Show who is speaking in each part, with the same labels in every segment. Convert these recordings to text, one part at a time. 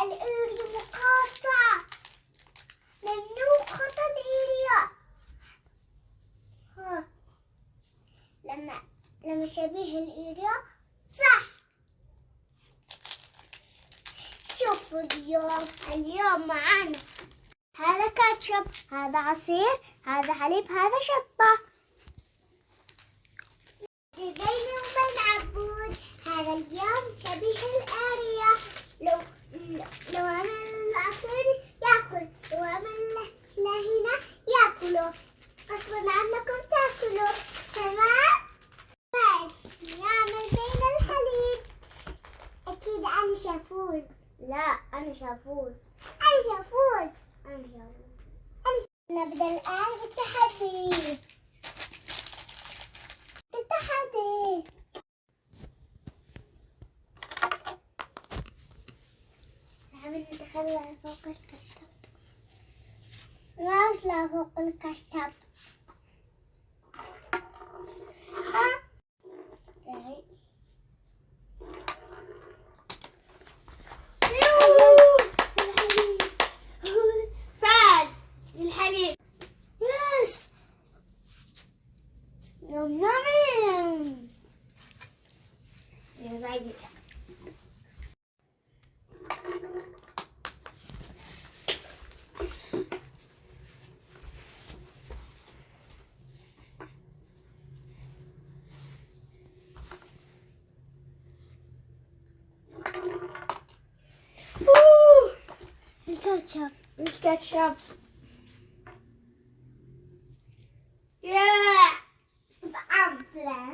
Speaker 1: الإيريا مقاطع، ممنوع خطأ الإيريا. ها لما شبيه الإيريا صح. شوفوا اليوم معانا هذا كاتشب، هذا عصير، هذا حليب، هذا شطة. بين وبين عبود هذا اليوم شبيه الآرية. لو عمل العصير ياكل، لو عمل له هنا ياكله، غصبا عنكم تاكلوا. تمام. بس نعمل بين الحليب. أكيد أنا شافوز. لا أنا شافوز. أنا شافوز. أنا شافوز. نبدأ الآن بالتحدي. التحدي. نعمل ندخلها فوق الكشتب. نوصلها فوق الكشتب. فاز الحليب. يس. نم نم. يا بعدي. الكاتشب. الكاتشب. يا طعم سرعة.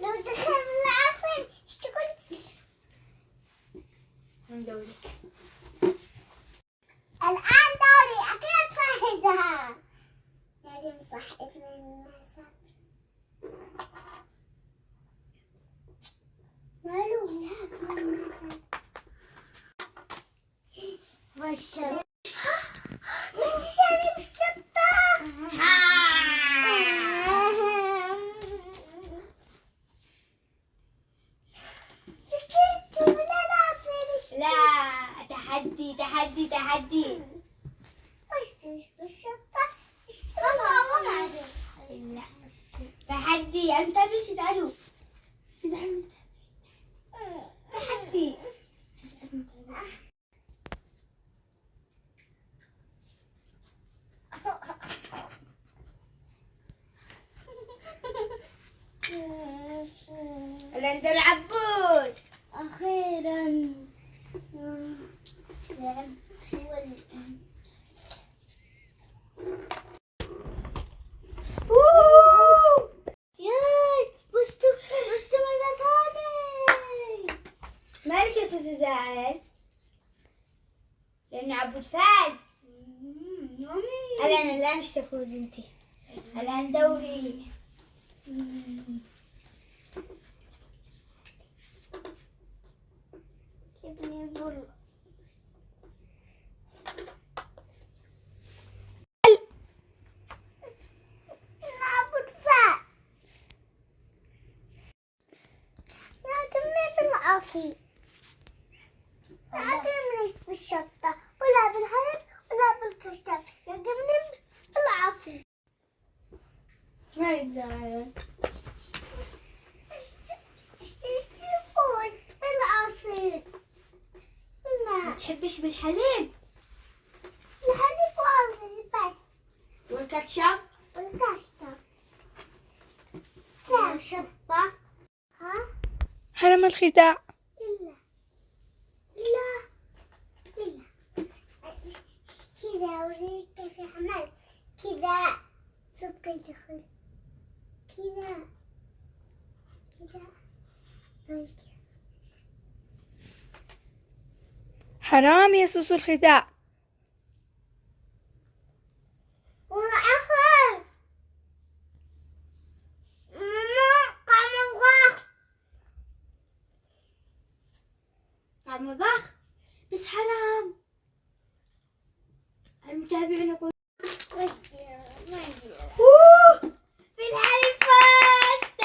Speaker 1: لو دخل العصير ايش تقول؟ من دورك. الآن دوري. أكيد فايزة. لازم صح 2 مسات. مالو لازم 2 مسات. والشطة. مش تساوي بالشطة. فكرت ولا العصير؟ لا تحدي تحدي تحدي. وش بالشطة؟ والله ما أعرف. لا تحدي. المتابعين شو يزعلوا؟ يزعلوا تحدي. عند العبود أخيرا تعبت ياي بستو مرة ثانية. مالك يا سوسي زعل؟ لأن عبود فاز. الآن ايش تفوز انتي؟ الآن دوري. ابني بول. عبود فاز. لكني بالعصير. يعجبني بالشطة ولا بالحليب ولا بالكشتب. يعجبني بالعصير. ما يزعل. يفوز بالعصير. ما تحبش بالحليب؟ الحليب وعصير بس. والكاتشب؟ والكاتشب. لا شطة. ها؟
Speaker 2: حرم الخداع.
Speaker 1: إلا لا إلا كذا. أوريك كيف عملت كذا. صدق يدخل كذا كذا.
Speaker 2: حرام يا سوسو الخداع.
Speaker 1: والآخر طعم البخ. بس حرام. المتابعين يقول
Speaker 3: أوه.
Speaker 1: بالحليب فازت.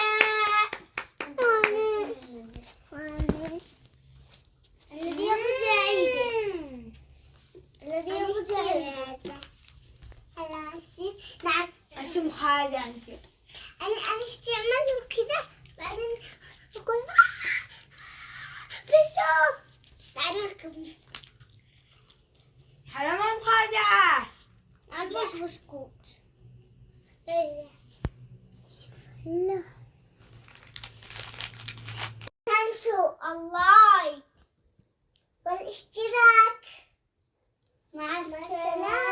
Speaker 1: الذي يفوز عيده. الذي يفوز عيده.
Speaker 3: نعم.
Speaker 1: أنتم خالد أنت.
Speaker 3: أنا استعمله كذا بعدين أقول بسو بعدين
Speaker 1: حرام المخادعة.
Speaker 3: عاد مش بسكوت. لا شوف لا تنسوا اللايك والاشتراك. مع السلامة.